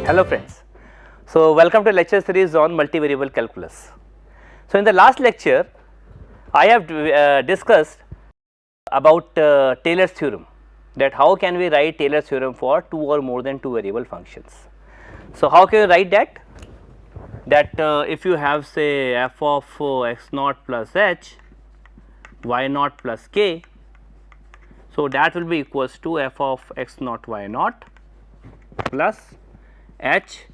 Hello friends. So, welcome to lecture series on multivariable calculus. So, in the last lecture I have discussed about Taylor's theorem, that how can we write Taylor's theorem for two or more than two variable functions. So, how can you write that? That if you have say f of x naught plus h, y naught plus k, so that will be equals to f of x naught y naught plus h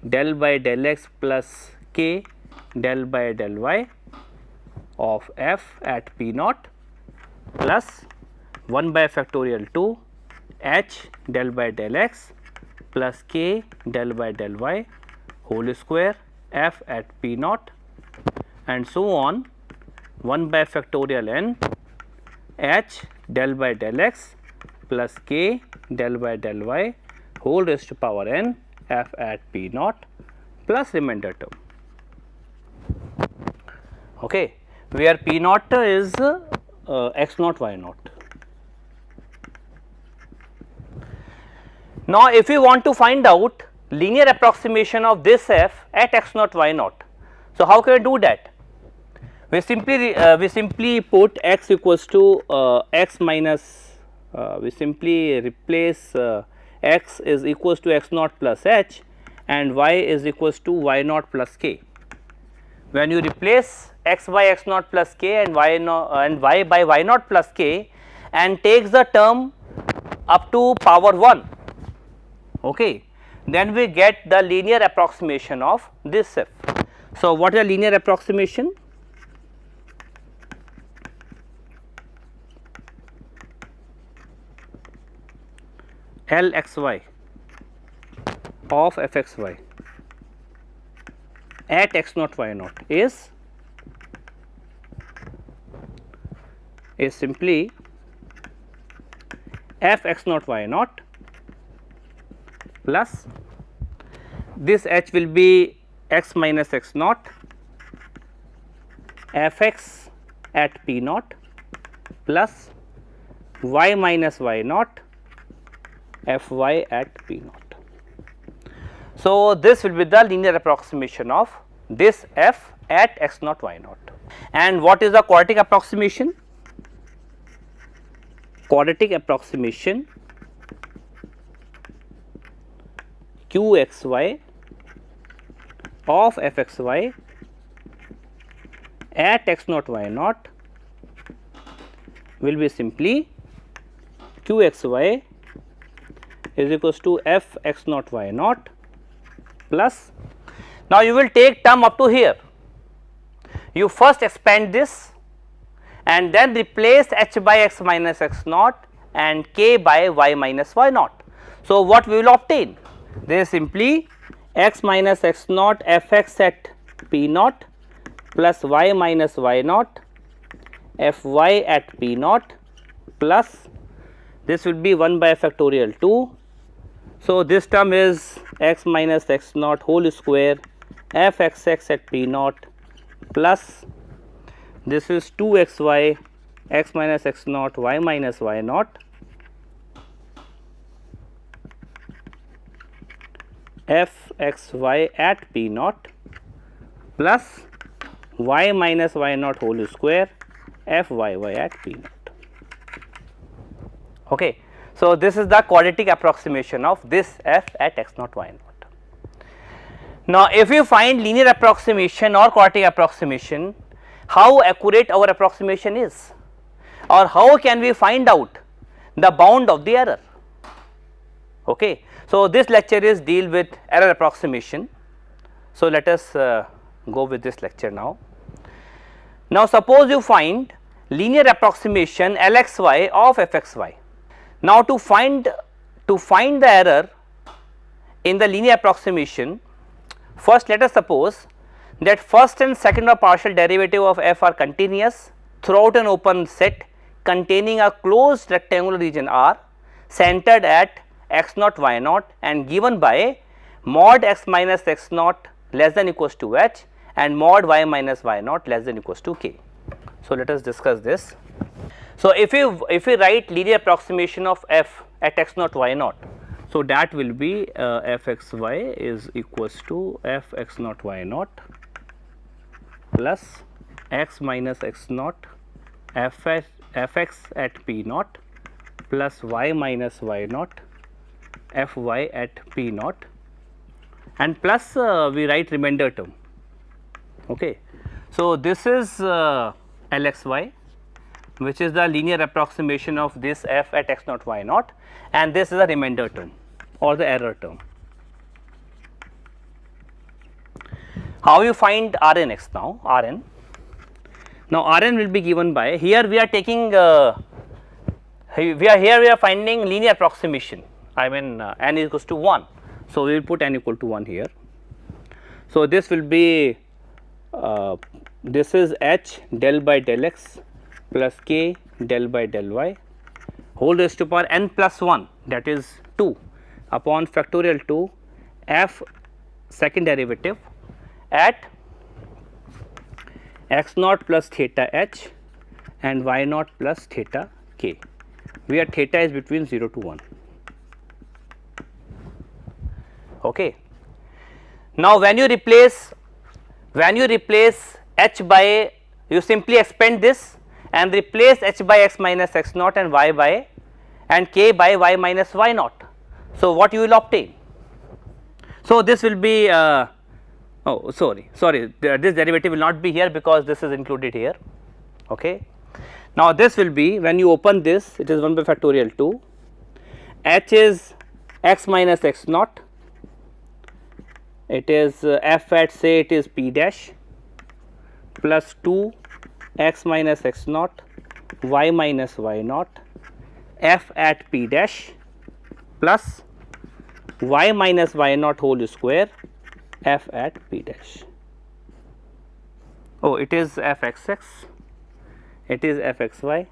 del by del x plus k del by del y of f at p naught plus 1 by factorial 2 h del by del x plus k del by del y whole square f at p naught and so on 1 by factorial n h del by del x plus k del by del y whole raised to power n f at p naught plus remainder term. Okay, where p naught is x naught y naught. Now, if we want to find out linear approximation of this f at x naught y naught, so how can we do that? We simply put x equals to x minus, we simply replace x is equals to x naught plus h and y is equals to y naught plus k. When you replace x by x naught plus k and y by y naught plus k and takes the term up to power 1, okay, then we get the linear approximation of this f. So, what is a linear approximation? Lxy of fxy at x naught y naught is simply f x naught y naught plus this h will be x minus x naught f x at p naught plus y minus y naught f y at p naught. So, this will be the linear approximation of this f at x naught y naught. And what is the quadratic approximation? Quadratic approximation qxy of fxy at x naught y naught will be simply qxy is equals to f x naught y naught plus, now you will take term up to here, you first expand this and then replace h by x minus x naught and k by y minus y naught. So, what we will obtain? This is simply x minus x naught f x at p naught plus y minus y naught f y at p naught plus this will be 1 by factorial 2. So, this term is x minus x naught whole square f x x at p naught plus this is 2 x y x minus x naught y minus y naught f x y at p naught plus y minus y naught whole square f y y at p naught. Okay. So, this is the quadratic approximation of this f at x naught y naught. Now, if you find linear approximation or quadratic approximation, how accurate our approximation is, or how can we find out the bound of the error? Okay. So, this lecture is deal with error approximation. So, let us go with this lecture now. Now, suppose you find linear approximation Lxy of fxy. Now, to find the error in the linear approximation, first let us suppose that first and second order partial derivative of f are continuous throughout an open set containing a closed rectangular region R centered at x naught y naught and given by mod x minus x naught less than equals to h and mod y minus y naught less than equals to k. So, let us discuss this. So, if we write linear approximation of f at x naught y naught, So, that will be f x y is equals to f x naught y naught plus x minus x naught f x at p naught plus y minus y naught f y at p naught, and plus we write remainder term. Okay. So, this is L x y, which is the linear approximation of this f at x naught y naught, and this is the remainder term or the error term. How you find Rn x now? Rn. Now, Rn will be given by, here we are taking we are finding linear approximation, I mean n is equals to 1. So, we will put n equal to 1 here. So, this will be this is h del by del x plus k del by del y whole raised to power n plus 1, that is 2 upon factorial 2 f second derivative at x naught plus theta h and y naught plus theta k, where theta is between 0 to 1. Okay. Now, when you replace h by, you simply expand this and replace h by x minus x naught and y by and k by y minus y naught. So, what you will obtain? So, this will be this derivative will not be here because this is included here. Okay. Now, this will be, when you open this, it is 1 by factorial 2, h is x minus x naught, it is f at, say it is p dash plus 2 x minus x naught y minus y naught f at p dash plus y minus y naught whole square f at p dash. Oh, it is f x x, it is f x y,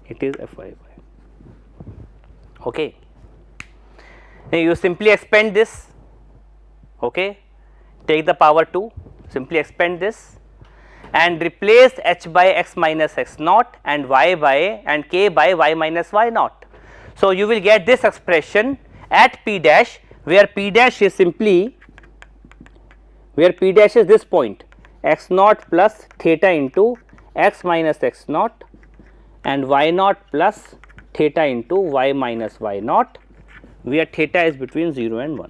it is f y y. Okay. Now, you simply expand this, okay, take the power 2, simply expand this and replace h by x minus x naught and y by and k by y minus y naught. So, you will get this expression at p dash, where p dash is simply, where p dash is this point x naught plus theta into x minus x naught and y naught plus theta into y minus y naught, where theta is between 0 and 1.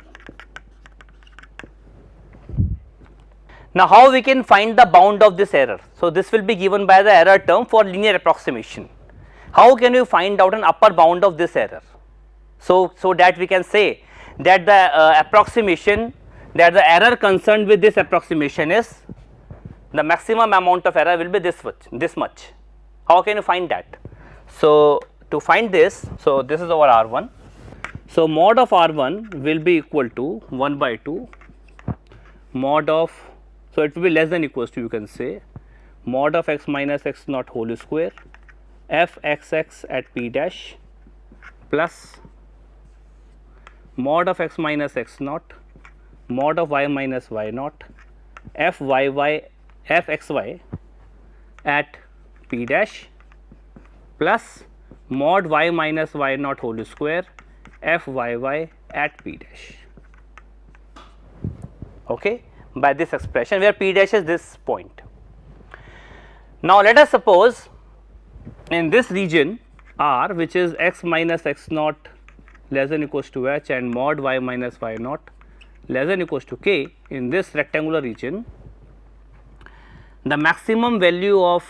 Now, how we can find the bound of this error? So, this will be given by the error term for linear approximation. How can you find out an upper bound of this error? So that we can say that the approximation, that the error concerned with this approximation is, the maximum amount of error will be this much. How can you find that? So, to find this, so this is our R1. So, mod of R1 will be equal to 1 by 2 mod of, so it will be less than equals to, you can say, mod of x minus x naught whole square f x x at p dash plus mod of x minus x naught mod of y minus y naught f y y f x y at p dash plus mod y minus y naught whole square f y y at p dash. Okay, by this expression where p dash is this point. Now, let us suppose in this region R, which is x minus x naught less than equals to h and mod y minus y naught less than equals to k, in this rectangular region, the maximum value of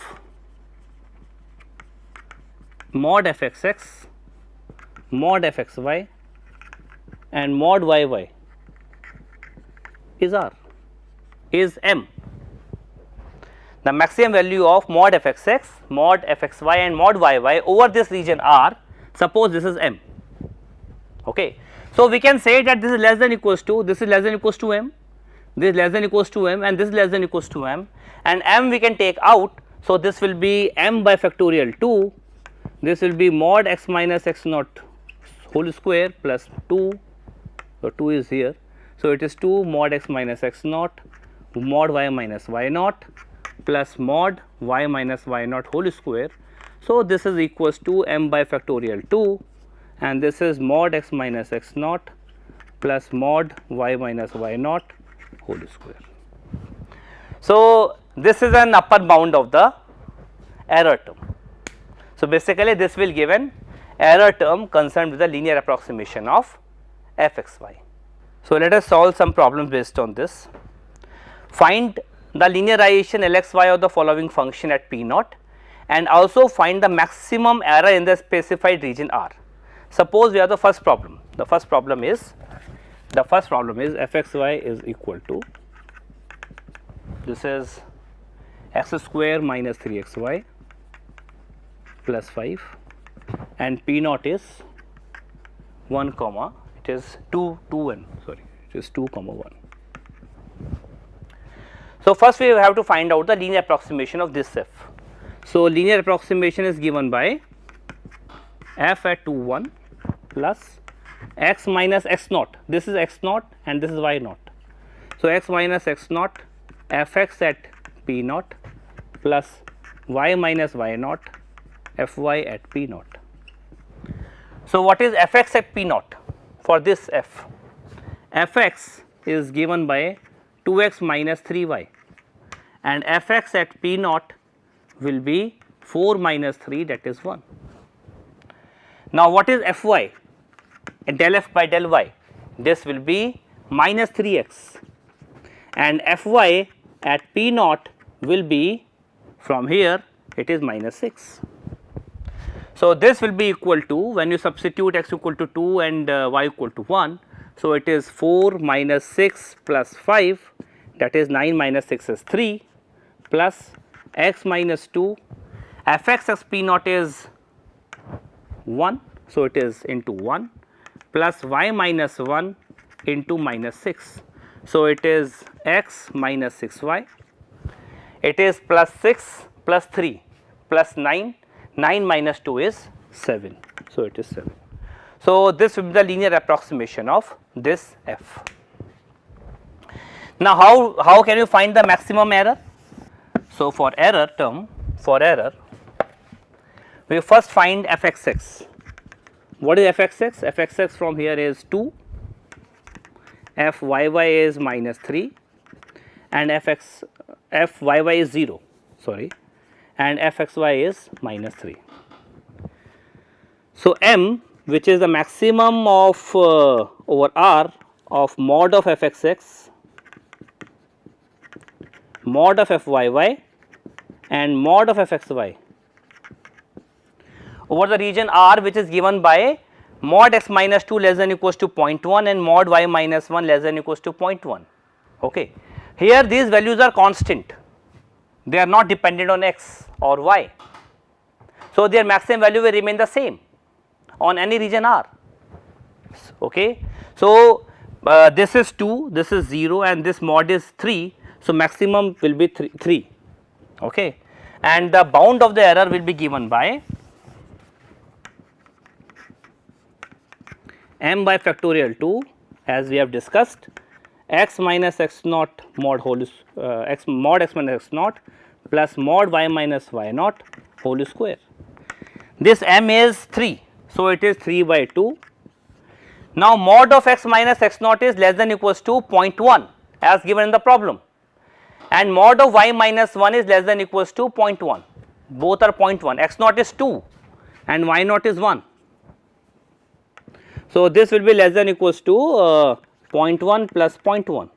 mod f x x, mod f x y and mod y y is R, is m. The maximum value of mod f x x, mod f x y and mod y y over this region R, suppose this is m. Okay. So, we can say that this is less than equals to, this is less than equals to m, this is less than equals to m and this is less than equals to m, and m we can take out. So, this will be m by factorial 2, this will be mod x minus x naught whole square plus 2, so 2 is here. So, it is 2 mod x minus x naught mod y minus y naught plus mod y minus y naught whole square. So, this is equals to m by factorial 2 and this is mod x minus x naught plus mod y minus y naught whole square. So, this is an upper bound of the error term. So, basically this will give an error term concerned with the linear approximation of f x y. So, let us solve some problems based on this. Find the linearization L x y of the following function at p naught and also find the maximum error in the specified region R. Suppose we have the first problem. The first problem is f x y is equal to, this is x square minus 3 x y plus 5 and p naught is 1 comma, it is 2 1, sorry, it is 2 comma 1. So, first we have to find out the linear approximation of this f. So, linear approximation is given by f at 2 1 plus x minus x naught, this is x naught and this is y naught. So, x minus x naught f x at p naught plus y minus y naught f y at p naught. So, what is f x at p naught for this f? F x is given by 2x minus 3y and f x at p naught will be 4 minus 3, that is 1. Now, what is f y? Del f by del y, this will be minus 3x and f y at p naught will be, from here it is minus 6. So, this will be equal to, when you substitute x equal to 2 and y equal to 1. So, it is 4 minus 6 plus 5, that is 9 minus 6 is 3 plus x minus 2, f x as p naught is 1. So, it is into 1 plus y minus 1 into minus 6. So, it is x minus 6 y, it is plus 6 plus 3 plus 9, 9 minus 2 is 7. So, it is 7. So, this will be the linear approximation of this f. Now, how can you find the maximum error? So, for error term, we first find f x x. What is f x x? F x x from here is 2, f y y is minus 3 and f y y is 0, sorry, and f x y is minus 3. So, m, which is the maximum of over R of mod of f x x, mod of f y y and mod of f x y over the region R, which is given by mod x minus 2 less than equals to 0.1 and mod y minus 1 less than equals to 0.1. Okay. Here these values are constant, they are not dependent on x or y. So, their maximum value will remain the same on any region R. Okay. So, this is 2, this is 0 and this mod is 3. So, maximum will be 3. Okay. And the bound of the error will be given by m by factorial 2, as we have discussed, x minus x naught mod whole x mod x minus x naught plus mod y minus y naught whole square. This m is 3. So, it is 3 by 2. Now, mod of x minus x naught is less than equals to 0.1 as given in the problem, and mod of y minus 1 is less than equals to 0.1, both are 0.1, x naught is 2 and y naught is 1. So, this will be less than equals to 0.1 plus 0.1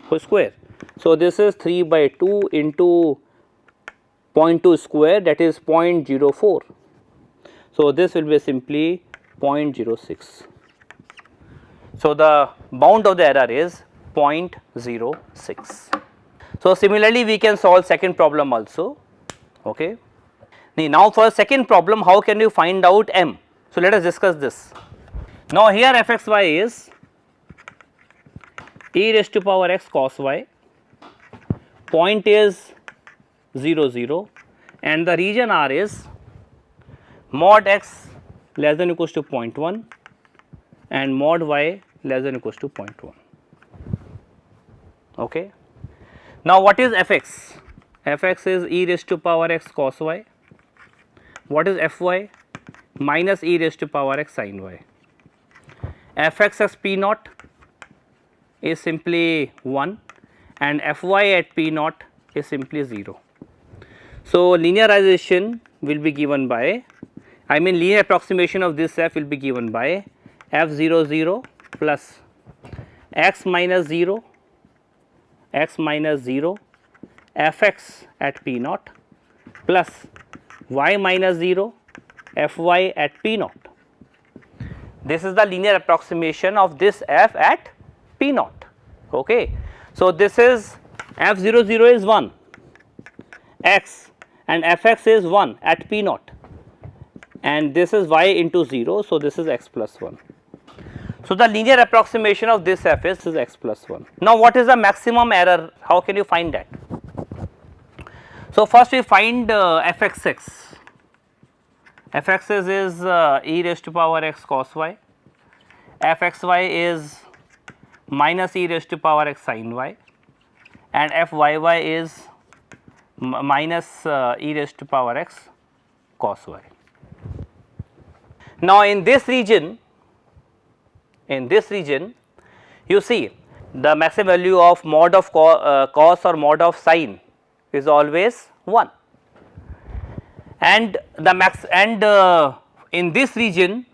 whole square. So, this is 3 by 2 into 0.2 square, that is 0.04. So, this will be simply 0.06. So, the bound of the error is 0.06. So, similarly we can solve second problem also. Okay. Now, for second problem, how can you find out m? So, let us discuss this. Now, here f x y is e raised to power x cos y, point is 0 0 and the region R is mod x less than equals to 0.1 and mod y less than equals to 0.1. Okay. Now, what is f x? F x is e raised to power x cos y. What is f y? Minus e raised to power x sin y. fx as p naught is simply 1 and fy at p naught is simply 0. So, linearization will be given by, I mean linear approximation of this f will be given by f 0 0 plus x minus 0 fx at p naught plus y minus 0 fy at p naught. This is the linear approximation of this f at p naught. Okay. So, this is f 0 0 is 1 x and fx is 1 at p naught and this is y into 0. So, this is x plus 1. So, the linear approximation of this f is x plus 1. Now, what is the maximum error? How can you find that? So, first we find fxx. fxx is e raised to power x cos y, fxy is minus e raised to power x sin y and fyy is minus e raised to power x cos y. Now, in this region you see the maximum value of mod of cos or mod of sin is always 1 and the max and in this region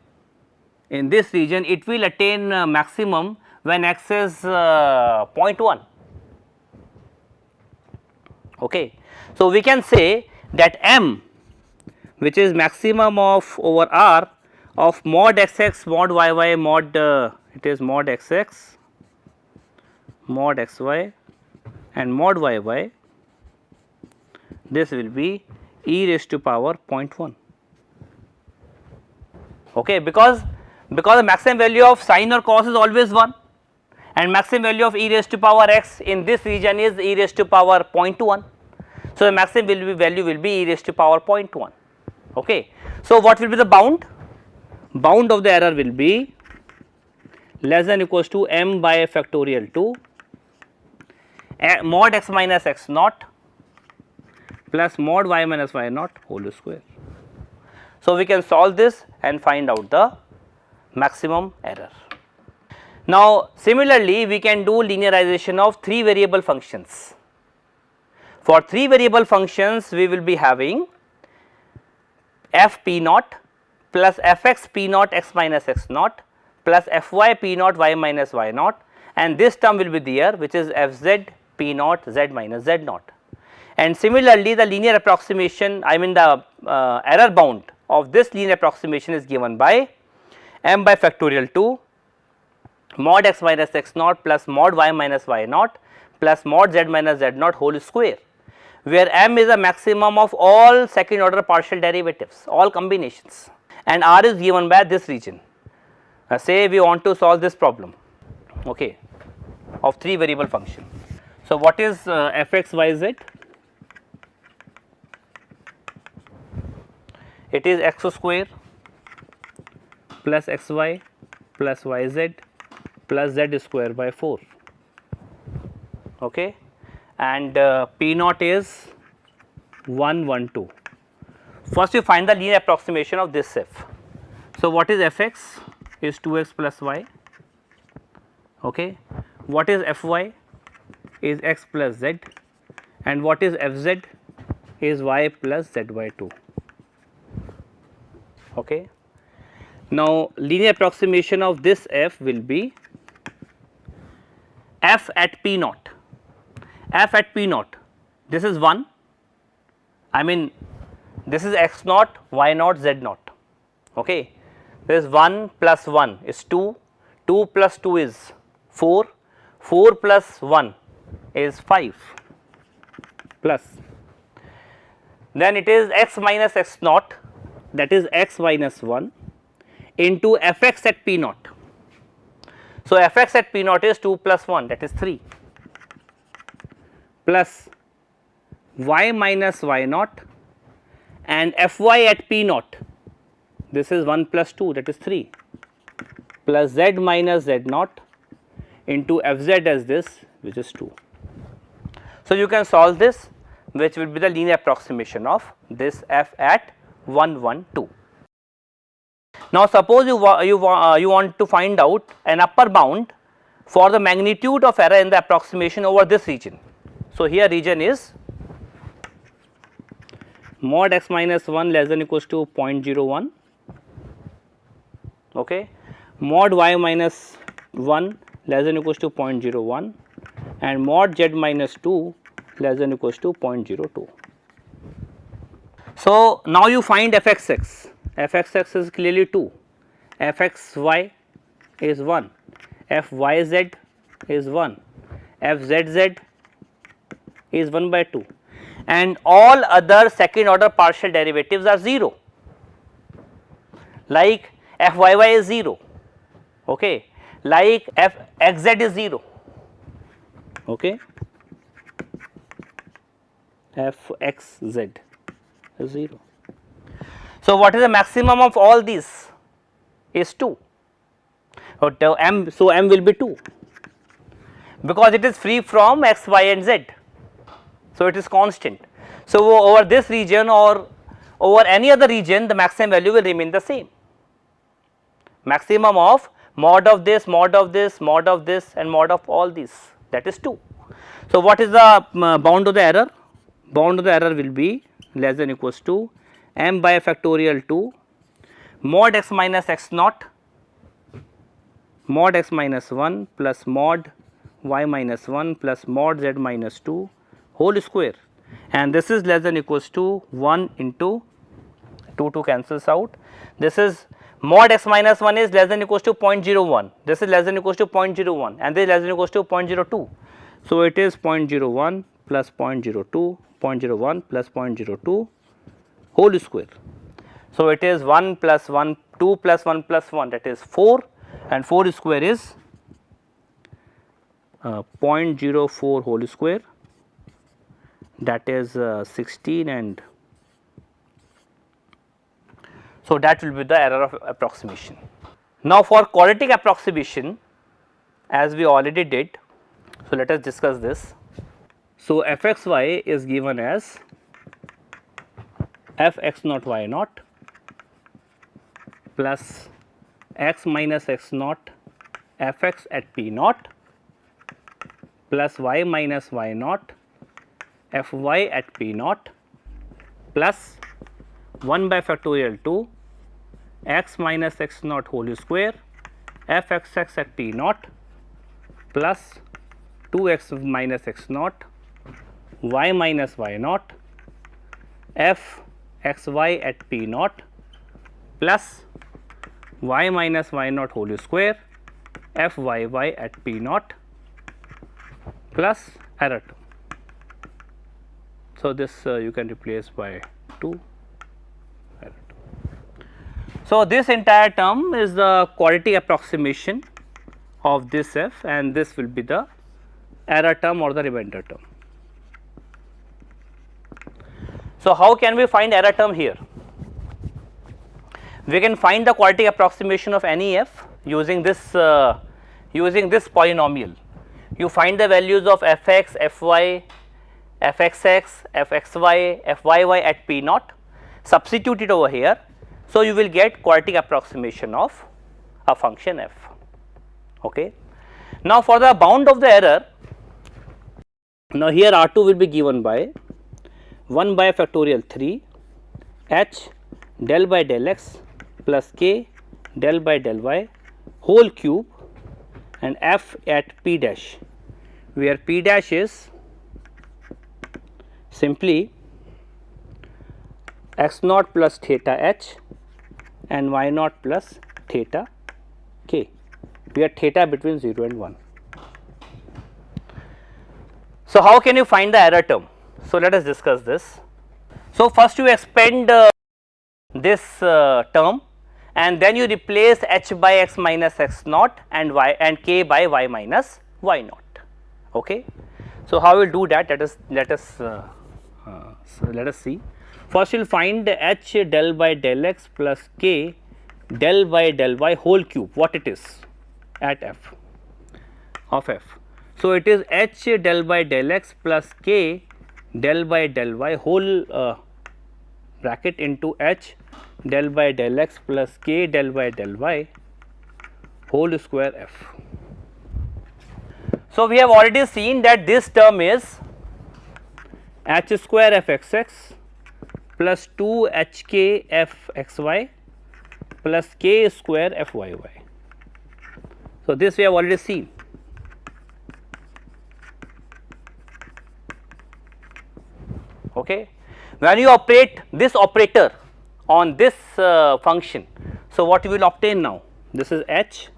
it will attain maximum when x is 0.1. Okay. So, we can say that m, which is maximum of over R of mod xx mod yy mod it is mod xx mod xy and mod yy, this will be e raised to power 0.1. Okay, because the maximum value of sin or cos is always 1 and maximum value of e raised to power x in this region is e raised to power 0.1. So, the maximum value will be e raised to power 0.1. Okay. So, what will be the bound? Bound of the error will be less than equals to m by factorial 2 mod x minus x naught plus mod y minus y naught whole square. So, we can solve this and find out the maximum error. Now, similarly, we can do linearization of 3 variable functions. For 3 variable functions, we will be having f p naught plus fx p naught x minus x naught plus fy p naught y minus y naught and this term will be there which is fz p naught z minus z naught. And similarly, the linear approximation, I mean the error bound of this linear approximation is given by m by factorial 2 mod x minus x naught plus mod y minus y naught plus mod z minus z naught whole square, where m is a maximum of all second order partial derivatives, all combinations, and r is given by this region. Say we want to solve this problem, okay, of 3 variable function. So, what is fx y z? It is x square plus xy plus yz plus z square by 4, okay, and p naught is 1 1 2. First we find the linear approximation of this f. So, what is fx is 2x plus y, okay. What is fy is x plus z and what is fz is y plus z by 2, okay. Now, linear approximation of this f will be f at p naught. F at p naught, this is 1, I mean this is x naught, y naught, z naught, okay. This is 1 plus 1 is 2, 2 plus 2 is 4, 4 plus 1 is 5 plus, then it is x minus x naught, that is x minus 1 into fx at p naught. So, fx at p naught is 2 plus 1, that is 3 plus y minus y naught and fy at p naught, this is 1 plus 2, that is 3 plus z minus z naught into fz as this, which is 2. So, you can solve this, which will be the linear approximation of this f at 1 1 2. Now suppose you want to find out an upper bound for the magnitude of error in the approximation over this region. So here region is mod x minus 1 less than equals to 0.01, okay, mod y minus 1 less than equals to 0.01 and mod z minus 2 less than equals to 0.02. So now you find fxx, fxx is clearly 2, fxy is 1, fyz is 1, fzz is 1 by 2 and all other second order partial derivatives are 0, like fyy is 0, okay, like fxz is 0, okay, fxz is 0. So what is the maximum of all these is 2, so m will be 2 because it is free from x, y and z. So it is constant. So over this region or over any other region, the maximum value will remain the same. Maximum of mod of this, mod of this, mod of this and mod of all these, that is 2. So what is the bound of the error? Bound of the error will be less than equals to m by factorial 2 mod x minus x naught mod x minus 1 plus mod y minus 1 plus mod z minus 2 whole square, and this is less than equals to 1 into 2 cancels out. This is mod x minus 1 is less than equals to 0.01, this is less than equals to 0.01 and this is less than equals to 0.02. So it is 0.01 plus 0.02, 0.01 plus 0.02 whole square. So it is 1 plus 1, 2 plus 1 plus 1, that is 4 and 4 square is 0.04 whole square, that is 16, and so that will be the error of approximation. Now for quadratic approximation, as we already did, so let us discuss this. So fxy is given as fx naught y naught plus x minus x naught fx at p naught plus y minus y naught fy at p naught plus 1 by factorial 2 x minus x naught whole square fxx at p naught plus 2x minus x naught y minus y naught fxy at p naught plus y minus y naught whole square fyy at p naught plus error term. So this you can replace by 2 error term. So this entire term is the quadratic approximation of this f, and this will be the error term or the remainder term. So how can we find error term here? We can find the quadratic approximation of any f using this polynomial. You find the values of fx, fy, fxx, fxy, fyy at p naught, substitute it over here. So you will get quadratic approximation of a function f. Okay. Now for the bound of the error, now here R2 will be given by 1 by factorial 3 h del by del x plus k del by del y whole cube and f at p dash, where p dash is simply x naught plus theta h and y naught plus theta k, where theta between 0 and 1. So how can you find the error term? So let us discuss this. So first you expand this term, and then you replace h by x minus x naught and y and k by y minus y naught. Okay. So how we will do that? Let us see. First you will find h del by del x plus k del by del y whole cube, what it is at f of f. So it is h del by del x plus k del by del y whole bracket into h del by del x plus k del by del y whole square f. So, we have already seen that this term is h square f x x plus 2 h k f x y plus k square f y y. So, this we have already seen. Okay. When you operate this operator on this function, so what you will obtain now? This is h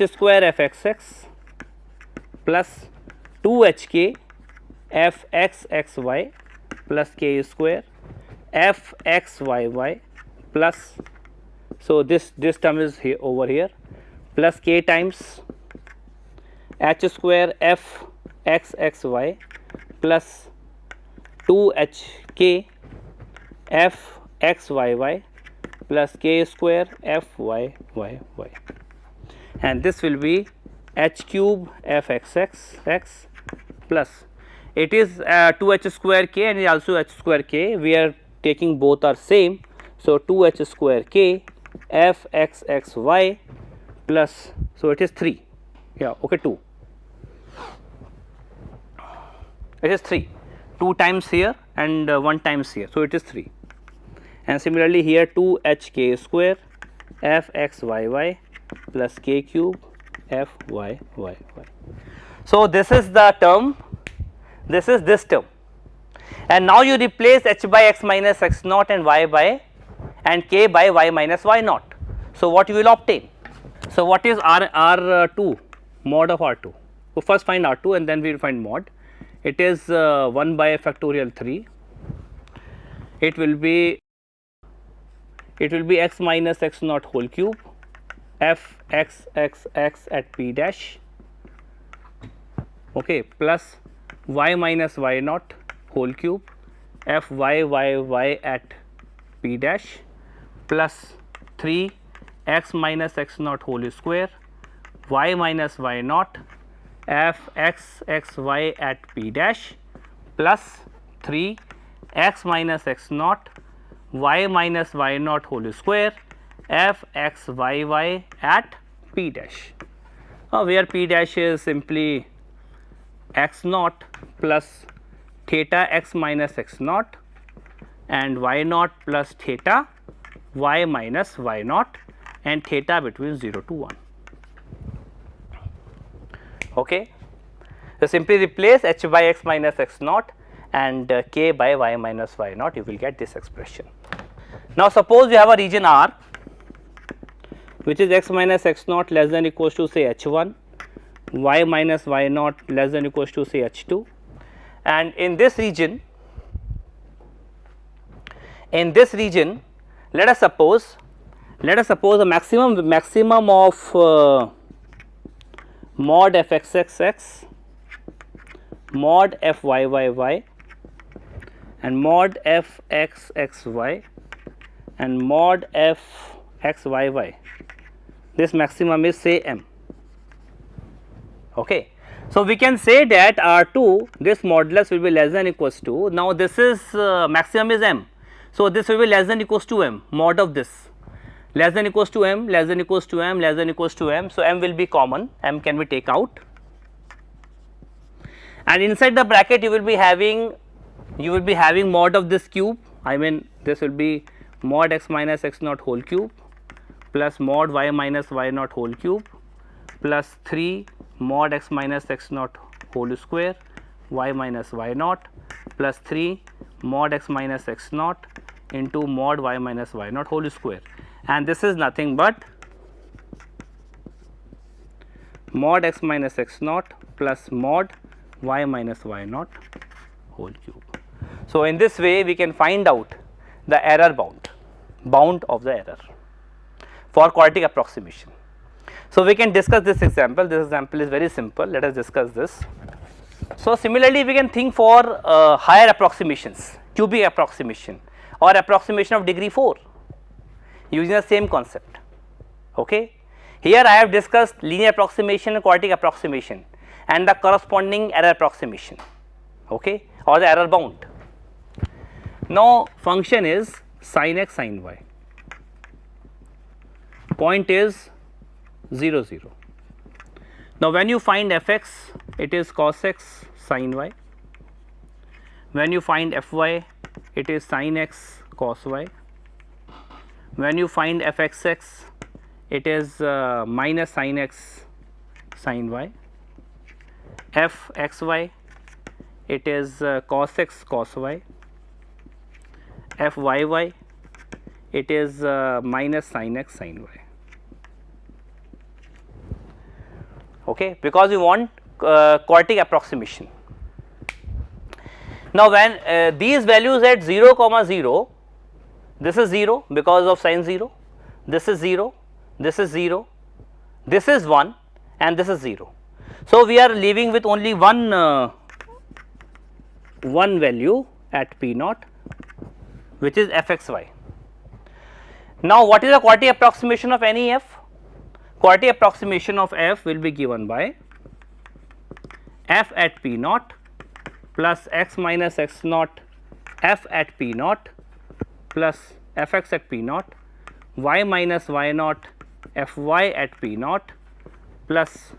square f x x plus 2 h k f x x y plus k square f x y y plus, so this term is here over here, plus k times h square f x x y plus 2 h k f x y y plus k square f y y y, and this will be h cube f x x x plus, it is 2 h square k and also h square k, we are taking both are same. So, 2 h square k f x x y plus, so it is 3, yeah, okay, 2, it is 3, 2 times here and 1 times here, so it is 3, and similarly here 2 h k square f x y y plus k cube f y y y. So, this is the term, this is this term, and now you replace h by x minus x naught and y by and k by y minus y naught. So, what you will obtain? So, what is R2 mod of R2? So, first find R2 and then we will find mod. It is 1 by factorial 3, it will be x minus x naught whole cube f x x x at p dash, okay, plus y minus y naught whole cube f y y y at p dash plus 3 x minus x naught whole square y minus y naught f x x y at p dash plus 3 x minus x naught y minus y naught whole square f x y y at p dash, where p dash is simply x naught plus theta x minus x naught and y naught plus theta y minus y naught and theta between 0 to 1. Okay. So, simply replace h by x minus x naught and k by y minus y naught, you will get this expression. Now, suppose you have a region R which is x minus x naught less than equals to say h1, y minus y naught less than equals to say h2, and in this region let us suppose the maximum of mod f x x x, mod f y y y and mod f x x y and mod f x y y, this maximum is say m. Okay. So, we can say that R2 this modulus will be less than equals to, now this is maximum is m. So, this will be less than equals to m, mod of this less than equals to m, less than equals to m, less than equals to m. So, m will be common, m can be take out, and inside the bracket you will be having mod of this cube, I mean this will be mod x minus x naught whole cube plus mod y minus y naught whole cube plus 3 mod x minus x naught whole square y minus y naught plus 3 mod x minus x naught into mod y minus y naught whole square, and this is nothing but mod x minus x naught plus mod y minus y naught whole cube. So, in this way we can find out the error bound of the error for quadratic approximation. So, we can discuss this example is very simple, let us discuss this. So, similarly we can think for higher approximations, cubic approximation or approximation of degree 4 using the same concept. Okay. Here I have discussed linear approximation and quadratic approximation and the corresponding error approximation, okay, or the error bound. Now, function is sin x sin y. Point is 0 0. Now, when you find f x, it is cos x sin y. When you find f y, it is sin x cos y. When you find f x x, it is minus sin x sin y. F x y, it is cos x cos y. F y y, it is minus sin x sin y. Okay, because we want quartic approximation. Now, when these values at 0 comma 0, this is 0 because of sin 0, this is 0, this is 0, this is 1 and this is 0. So, we are leaving with only one value at p naught, which is f x y. Now, what is the quartic approximation of any f? Quartic approximation of f will be given by f at p naught plus x minus x naught f at p naught plus f x at p naught y minus y naught f y at p naught plus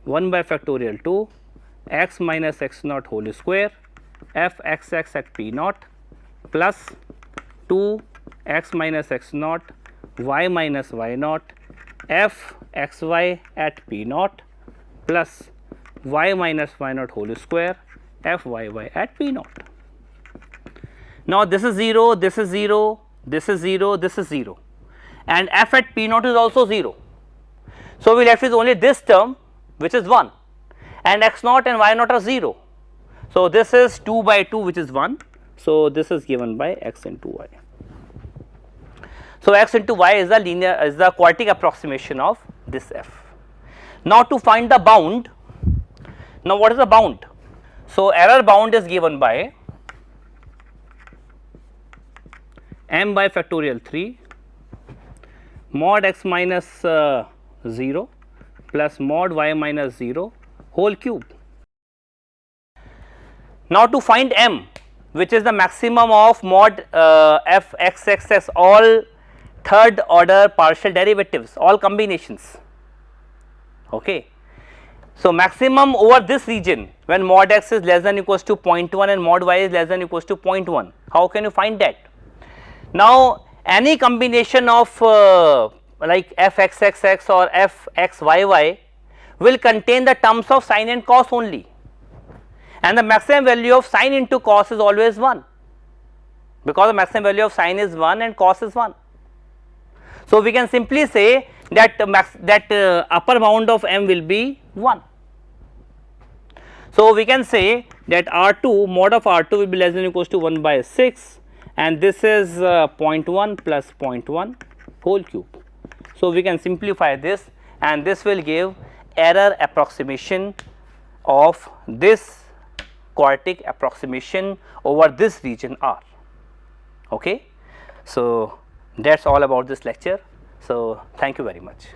1 by factorial 2 x minus x naught whole square f x x at p naught plus 2 x minus x naught y minus y naught f x y at p naught plus y minus y naught whole square f y y at p naught. Now, this is 0, this is 0, this is 0, this is 0 and f at p naught is also 0. So, we left with only this term which is 1 and x naught and y naught are 0. So, this is 2 by 2 which is 1. So, this is given by x into y. So, x into y is the quartic approximation of this f. Now, to find the bound, now what is the bound? So, error bound is given by m by factorial 3 mod x minus 0 plus mod y minus 0 whole cube. Now, to find m, which is the maximum of mod f x x s all third order partial derivatives, all combinations. Okay. So, maximum over this region when mod x is less than equals to 0.1 and mod y is less than equals to 0.1. How can you find that? Now, any combination of like f x x x or f x y y will contain the terms of sin and cos only, and the maximum value of sin into cos is always 1, because the maximum value of sin is 1 and cos is 1. So, we can simply say that upper bound of m will be 1. So, we can say that R2 mod of R2 will be less than or equals to 1 by 6 and this is 0.1 plus 0.1 whole cube. So, we can simplify this and this will give error approximation of this quartic approximation over this region R. Okay. So, that is all about this lecture. So, thank you very much.